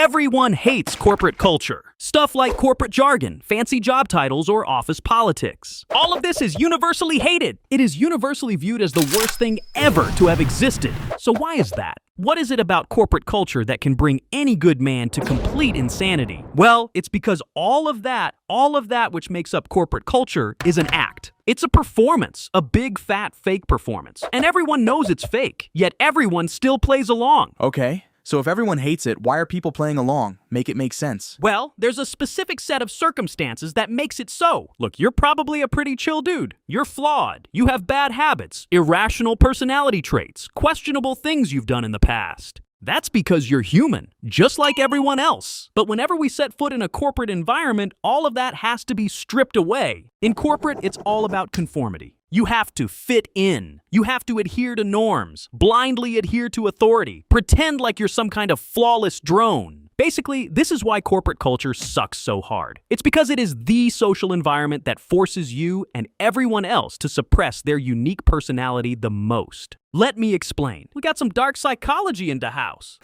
Everyone hates corporate culture. Stuff like corporate jargon, fancy job titles, or office politics. All of this is universally hated. It is universally viewed as the worst thing ever to have existed. So why is that? What is it about corporate culture that can bring any good man to complete insanity? Well, it's because all of that which makes up corporate culture is an act. It's a performance, a big fat fake performance. And everyone knows it's fake, yet everyone still plays along. Okay. So if everyone hates it, why are people playing along? Make it make sense. Well, there's a specific set of circumstances that makes it so. Look, you're probably a pretty chill dude. You're flawed. You have bad habits, irrational personality traits, questionable things you've done in the past. That's because you're human, just like everyone else. But whenever we set foot in a corporate environment, all of that has to be stripped away. In corporate, it's all about conformity. You have to fit in. You have to adhere to norms, blindly adhere to authority, pretend like you're some kind of flawless drone. Basically, this is why corporate culture sucks so hard. It's because it is the social environment that forces you and everyone else to suppress their unique personality the most. Let me explain. We got some dark psychology in the house.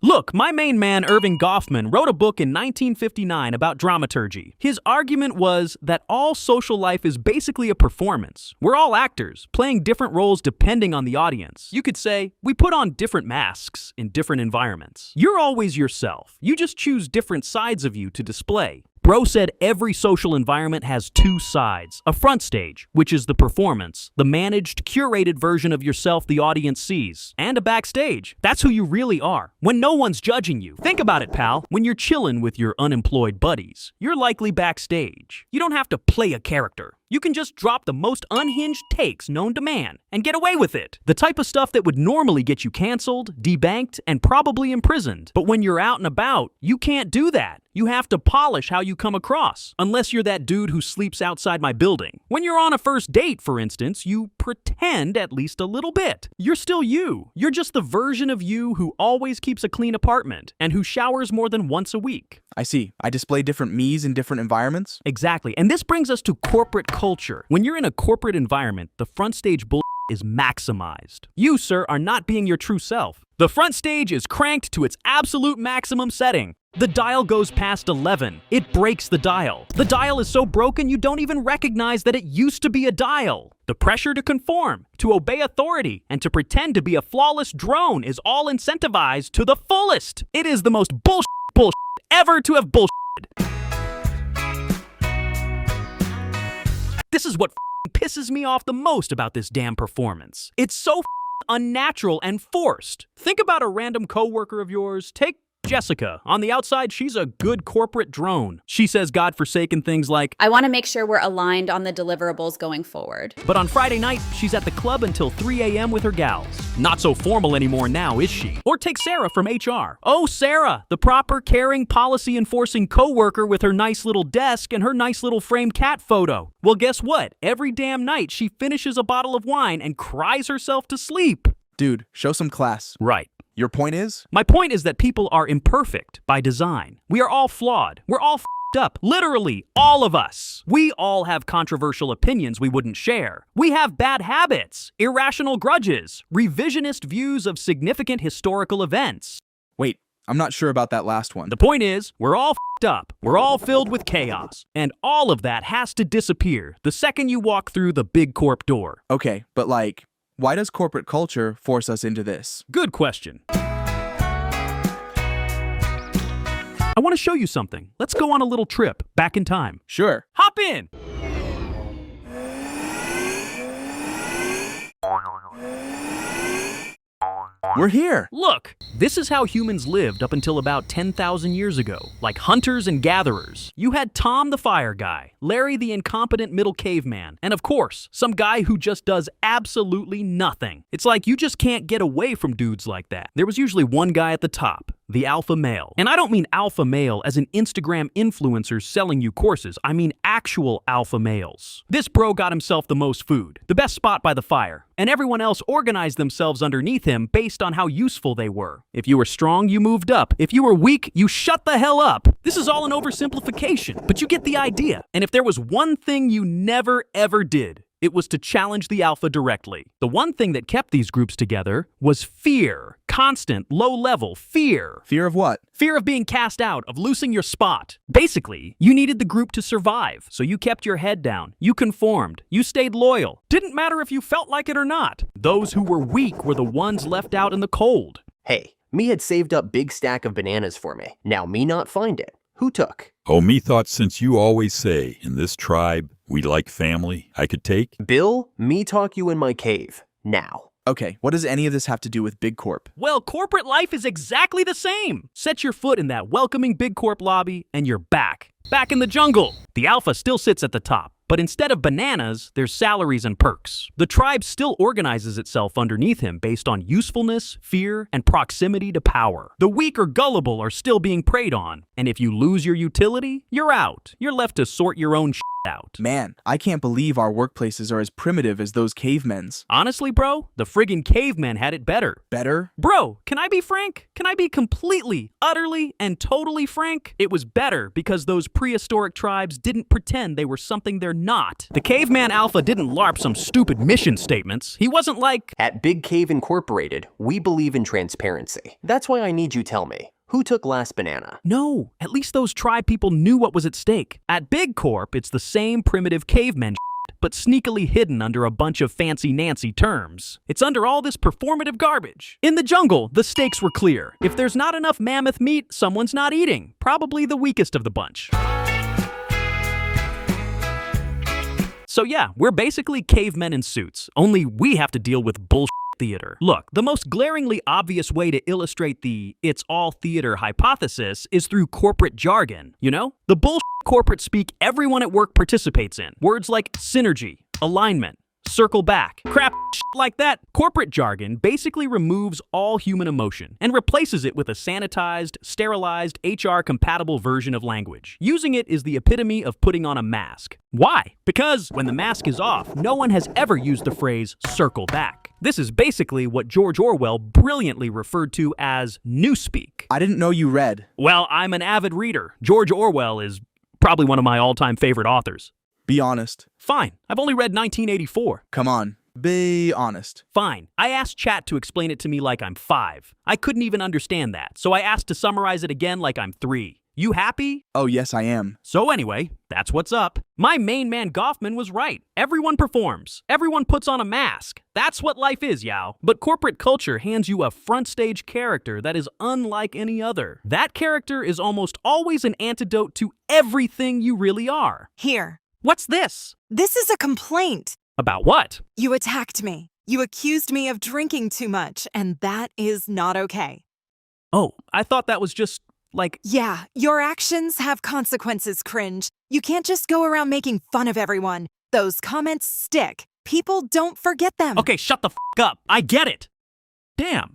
Look, my main man, Irving Goffman, wrote a book in 1959 about dramaturgy. His argument was that all social life is basically a performance. We're all actors, playing different roles depending on the audience. You could say, we put on different masks in different environments. You're always yourself. You just choose different sides of you to display. Bro said every social environment has two sides. A front stage, which is the performance, the managed, curated version of yourself the audience sees. And a backstage. That's who you really are, when no one's judging you. Think about it, pal. When you're chilling with your unemployed buddies, you're likely backstage. You don't have to play a character. You can just drop the most unhinged takes known to man and get away with it. The type of stuff that would normally get you canceled, debanked, and probably imprisoned. But when you're out and about, you can't do that. You have to polish how you come across, unless you're that dude who sleeps outside my building. When you're on a first date, for instance, you pretend at least a little bit. You're still you. You're just the version of you who always keeps a clean apartment and who showers more than once a week. I see. I display different me's in different environments? Exactly. And this brings us to corporate culture. When you're in a corporate environment, the front stage bull is maximized. You, sir, are not being your true self. The front stage is cranked to its absolute maximum setting. The dial goes past 11. It breaks the dial. The dial is so broken you don't even recognize that it used to be a dial. The pressure to conform, to obey authority, and to pretend to be a flawless drone is all incentivized to the fullest. It is the most bullshit ever to have bullshitted. This is what pisses me off the most about this damn performance. It's so unnatural and forced. Think about a random coworker of yours. Take Jessica. On the outside, she's a good corporate drone. She says godforsaken things like, I want to make sure we're aligned on the deliverables going forward. But on Friday night, she's at the club until 3 a.m. with her gals. Not so formal anymore now, is she? Or take Sarah from HR. Oh, Sarah, the proper, caring, policy-enforcing coworker with her nice little desk and her nice little framed cat photo. Well, guess what? Every damn night, she finishes a bottle of wine and cries herself to sleep. Dude, show some class. Right. Your point is? My point is that people are imperfect by design. We are all flawed. We're all f***ed up. Literally, all of us. We all have controversial opinions we wouldn't share. We have bad habits, irrational grudges, revisionist views of significant historical events. Wait, I'm not sure about that last one. The point is, we're all f***ed up. We're all filled with chaos. And all of that has to disappear the second you walk through the big corp door. Okay, but like, why does corporate culture force us into this? Good question. I want to show you something. Let's go on a little trip back in time. Sure. Hop in! We're here. Look, this is how humans lived up until about 10,000 years ago, like hunters and gatherers. You had Tom the fire guy, Larry the incompetent middle caveman, and of course, some guy who just does absolutely nothing. It's like you just can't get away from dudes like that. There was usually one guy at the top, the alpha male. And I don't mean alpha male as an Instagram influencer selling you courses. I mean actual alpha males. This bro got himself the most food, the best spot by the fire, and everyone else organized themselves underneath him based on how useful they were. If you were strong, you moved up. If you were weak, you shut the hell up. This is all an oversimplification, but you get the idea. And if there was one thing you never ever did, it was to challenge the alpha directly. The one thing that kept these groups together was fear. constant, low-level fear. Fear of what? Fear of being cast out, of losing your spot. Basically, you needed the group to survive, so you kept your head down, you conformed, you stayed loyal. Didn't matter if you felt like it or not. Those who were weak were the ones left out in the cold. Hey, me had saved up big stack of bananas for me. Now me not find it. Who took? Oh, me thought since you always say, in this tribe, we like family, I could take? Bill, me talk you in my cave. Now. Okay, what does any of this have to do with Big Corp? Well, corporate life is exactly the same. Set your foot in that welcoming Big Corp lobby, and you're back. Back in the jungle. The alpha still sits at the top. But instead of bananas, there's salaries and perks. The tribe still organizes itself underneath him based on usefulness, fear, and proximity to power. The weak or gullible are still being preyed on. And if you lose your utility, you're out. You're left to sort your own shit out. Man, I can't believe our workplaces are as primitive as those cavemen's. Honestly, bro, the friggin' cavemen had it better. Better? Bro, can I be frank? Can I be completely, utterly, and totally frank? It was better because those prehistoric tribes didn't pretend they were something they're not. The caveman alpha didn't LARP some stupid mission statements. He wasn't like, At Big Cave Incorporated, we believe in transparency. That's why I need you tell me. Who took last banana? no, at least those tribe people knew what was at stake. At Big Corp, it's the same primitive cavemen shit, but sneakily hidden under a bunch of fancy-nancy terms. It's under all this performative garbage. In the jungle, the stakes were clear. If there's not enough mammoth meat, someone's not eating. Probably the weakest of the bunch. So yeah, we're basically cavemen in suits, only we have to deal with bullshit theater. Look, the most glaringly obvious way to illustrate the it's all theater hypothesis is through corporate jargon, you know? The bullshit corporate speak everyone at work participates in. Words like synergy, alignment, circle back, crap shit like that. Corporate jargon basically removes all human emotion and replaces it with a sanitized, sterilized, HR-compatible version of language. Using it is the epitome of putting on a mask. Why? Because when the mask is off, no one has ever used the phrase circle back. This is basically what George Orwell brilliantly referred to as newspeak. I didn't know you read. Well, I'm an avid reader. George Orwell is probably one of my all-time favorite authors. Be honest. Fine, I've only read 1984. Come on. Be honest. Fine, I asked chat to explain it to me like I'm 5. I couldn't even understand that, so I asked to summarize it again like I'm 3. You happy? Oh, yes, I am. So anyway, that's what's up. My main man Goffman was right. Everyone performs. Everyone puts on a mask. That's what life is, Yao. But corporate culture hands you a front stage character that is unlike any other. That character is almost always an antidote to everything you really are. Here. What's this? This is a complaint. About what? You attacked me. You accused me of drinking too much, and that is not okay. Oh, I thought that was just, like... Yeah, your actions have consequences, cringe. You can't just go around making fun of everyone. Those comments stick. People don't forget them. Okay, shut the f*** up. I get it. Damn.